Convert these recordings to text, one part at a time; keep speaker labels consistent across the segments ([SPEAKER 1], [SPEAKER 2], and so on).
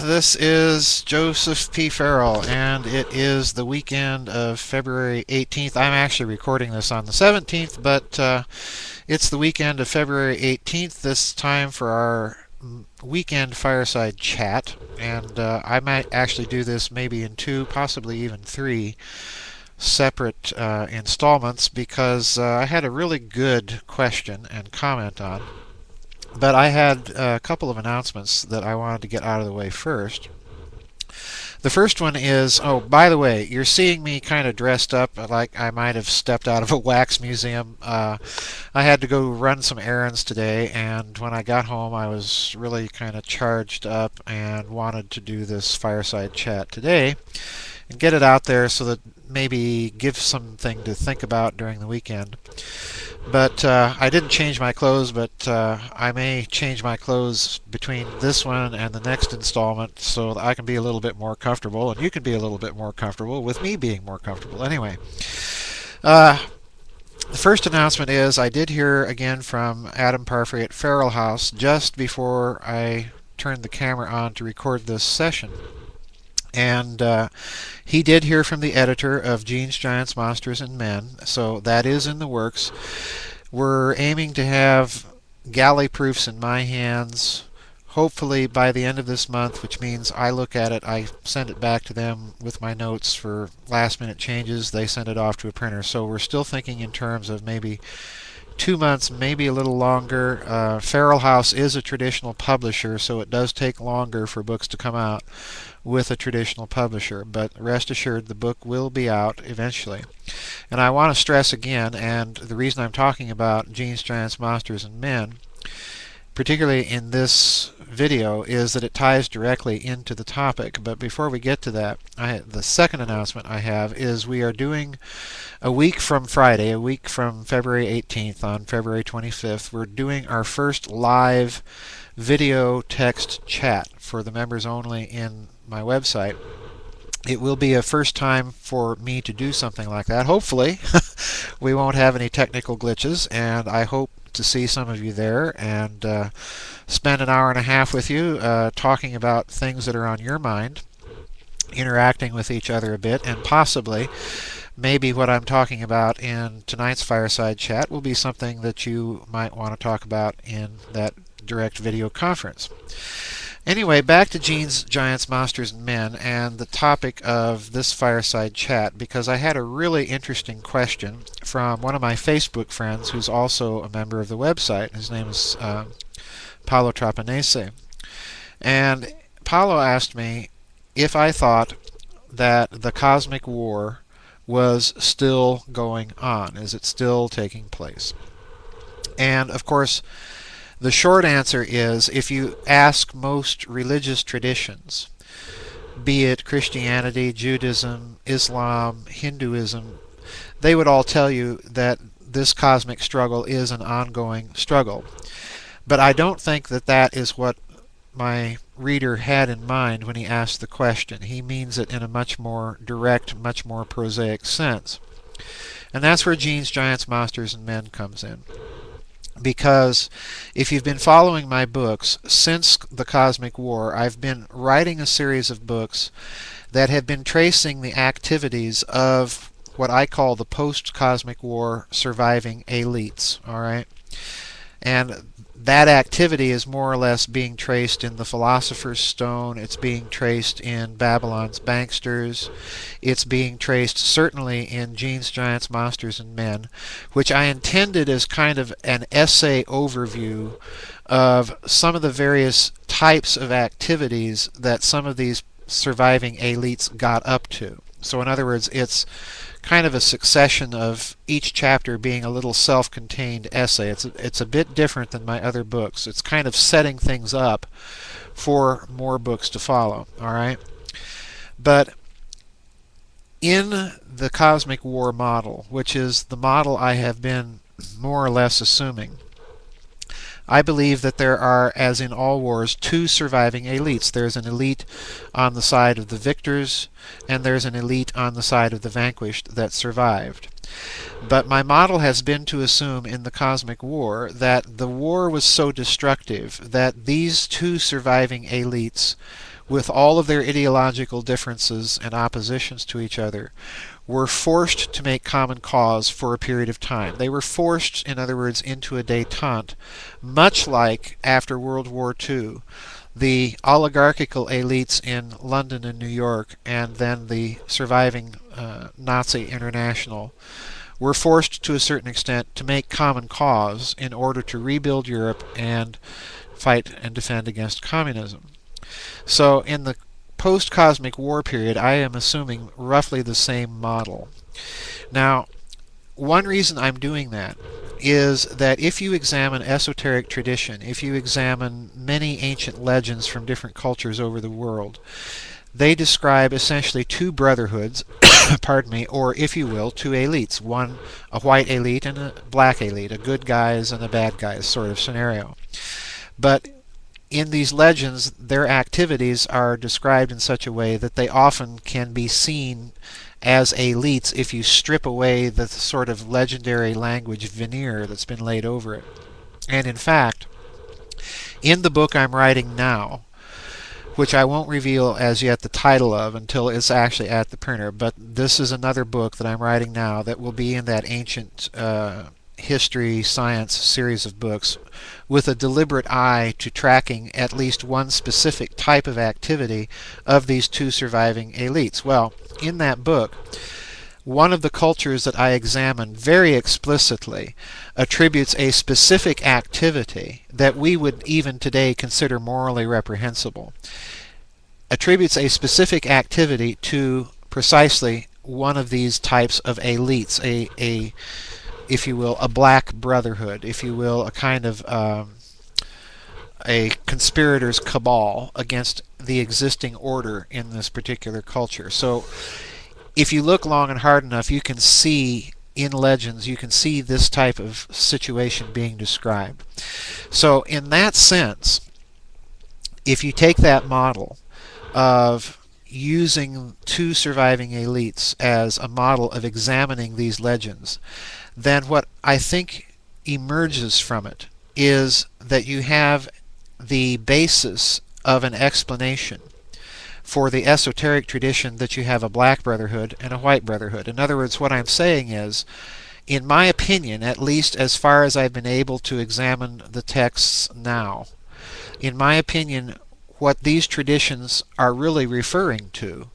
[SPEAKER 1] This is Joseph P. Farrell, and it is the weekend of February 18th. I'm actually recording this on the 17th, but it's the weekend of February 18th, this time for our weekend fireside chat. And I might actually do this maybe in two, possibly even three separate installments because I had a really good question and comment on. But I had a couple of announcements that I wanted to get out of the way first. The first one is, oh, by the way, you're seeing me kind of dressed up like I might have stepped out of a wax museum. I had to go run some errands today, and when I got home, I was really kind of charged up and wanted to do this fireside chat today and get it out there so that maybe give something to think about during the weekend. But I didn't change my clothes, but I may change my clothes between this one and the next installment so that I can be a little bit more comfortable, and you can be a little bit more comfortable with me being more comfortable. Anyway, uh, the first announcement is I did hear again from Adam Parfrey at Feral House just before I turned the camera on to record this session. And he did hear from the editor of Genes, Giants, Monsters, and Men, so that is in the works. We're aiming to have galley proofs in my hands hopefully by the end of this month, which means I look at it, I send it back to them with my notes for last minute changes, they send it off to a printer. So we're still thinking in terms of maybe 2 months, maybe a little longer. Feral House is a traditional publisher, so it does take longer for books to come out with a traditional publisher, but rest assured the book will be out eventually. And I want to stress again, and the reason I'm talking about Genes, Giants, Monsters, and Men, particularly in this video, is that it ties directly into the topic. But before we get to that, the second announcement I have is we are doing a week from Friday, a week from February 18th on February 25th, we're doing our first live video text chat for the members only in my website. It will be a first time for me to do something like that. Hopefully, we won't have any technical glitches, and I hope to see some of you there and spend an hour and a half with you talking about things that are on your mind, interacting with each other a bit, and possibly maybe what I'm talking about in tonight's fireside chat will be something that you might want to talk about in that direct video conference. Anyway, back to Genes, Giants, Monsters, and Men and the topic of this fireside chat, because I had a really interesting question from one of my Facebook friends who's also a member of the website. His name is Paolo Trapanese. And Paolo asked me if I thought that the cosmic war was still going on. Is it still taking place? And of course, the short answer is, if you ask most religious traditions, be it Christianity, Judaism, Islam, Hinduism, they would all tell you that this cosmic struggle is an ongoing struggle. But I don't think that that is what my reader had in mind when he asked the question. He means it in a much more direct, much more prosaic sense. And that's where Genes, Giants, Monsters, and Men comes in. Because if you've been following my books since the Cosmic War, I've been writing a series of books that have been tracing the activities of what I call the post-Cosmic War surviving elites. All right? And that activity is more or less being traced in the Philosopher's Stone. It's being traced in Babylon's Banksters. It's being traced certainly in Genes, Giants, Monsters, and Men, which I intended as kind of an essay overview of some of the various types of activities that some of these surviving elites got up to. So in other words, it's kind of a succession of each chapter being a little self-contained essay. It's a bit different than my other books. It's kind of setting things up for more books to follow. All right? But in the Cosmic War model, which is the model I have been more or less assuming, I believe that there are, as in all wars, two surviving elites. There's an elite on the side of the victors, and there's an elite on the side of the vanquished that survived. But my model has been to assume in the Cosmic War that the war was so destructive that these two surviving elites with all of their ideological differences and oppositions to each other, were forced to make common cause for a period of time. They were forced, in other words, into a détente, much like after World War II, the oligarchical elites in London and New York, and then the surviving Nazi international, were forced to a certain extent to make common cause in order to rebuild Europe and fight and defend against communism. So in the post-cosmic war period, I am assuming roughly the same model. Now, one reason I'm doing that is that if you examine esoteric tradition, if you examine many ancient legends from different cultures over the world, they describe essentially two brotherhoods, pardon me, or if you will, two elites. One, a white elite and a black elite, a good guys and a bad guys sort of scenario. But in these legends, their activities are described in such a way that they often can be seen as elites if you strip away the sort of legendary language veneer that's been laid over it. And in fact, in the book I'm writing now, which I won't reveal as yet the title of until it's actually at the printer, but this is another book that I'm writing now that will be in that ancient history, science series of books with a deliberate eye to tracking at least one specific type of activity of these two surviving elites. Well, in that book, one of the cultures that I examine very explicitly attributes a specific activity that we would even today consider morally reprehensible, attributes a specific activity to precisely one of these types of elites, if you will, a black brotherhood, if you will, a kind of a conspirators' cabal against the existing order in this particular culture. So if you look long and hard enough, you can see in legends, you can see this type of situation being described. So in that sense, if you take that model of using two surviving elites as a model of examining these legends, then what I think emerges from it is that you have the basis of an explanation for the esoteric tradition that you have a black brotherhood and a white brotherhood. In other words, what I'm saying is, in my opinion, at least as far as I've been able to examine the texts now, in my opinion, what these traditions are really referring to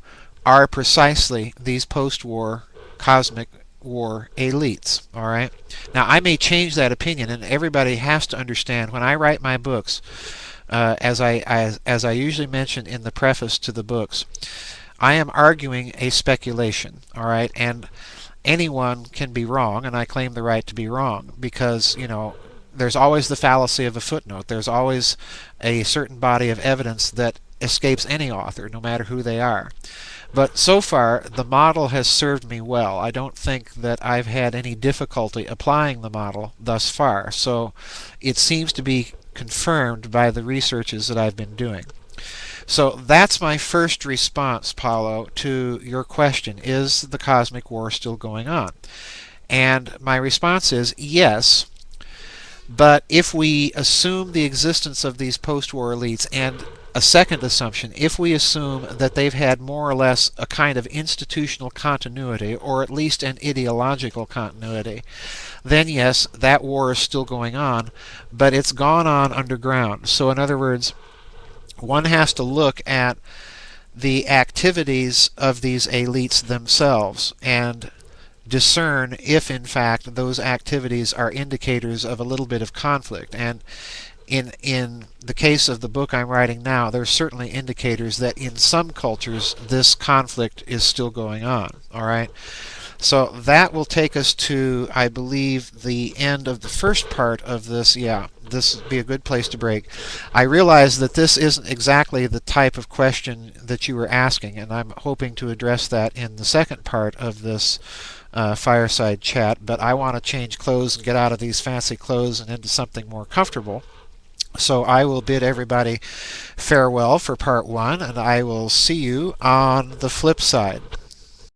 [SPEAKER 1] are precisely these post-war cosmic war elites. All right. Now I may change that opinion, and everybody has to understand when I write my books, as I usually mention in the preface to the books, I am arguing a speculation. All right, and anyone can be wrong, and I claim the right to be wrong because there's always the fallacy of a footnote. There's always a certain body of evidence that escapes any author, no matter who they are. But so far, the model has served me well. I don't think that I've had any difficulty applying the model thus far. So it seems to be confirmed by the researches that I've been doing. So that's my first response, Paulo, to your question. Is the cosmic war still going on? And my response is yes. But if we assume the existence of these post-war elites, and a second assumption, if we assume that they've had more or less a kind of institutional continuity, or at least an ideological continuity, then yes, that war is still going on, but it's gone on underground. So in other words, one has to look at the activities of these elites themselves and discern if in fact those activities are indicators of a little bit of conflict. And in the case of the book I'm writing now, there's certainly indicators that in some cultures this conflict is still going on. All right. So that will take us to, I believe, the end of the first part of this. Yeah, this would be a good place to break. I realize that this isn't exactly the type of question that you were asking, and I'm hoping to address that in the second part of this fireside chat, but I want to change clothes and get out of these fancy clothes and into something more comfortable. So I will bid everybody farewell for part one, and I will see you on the flip side.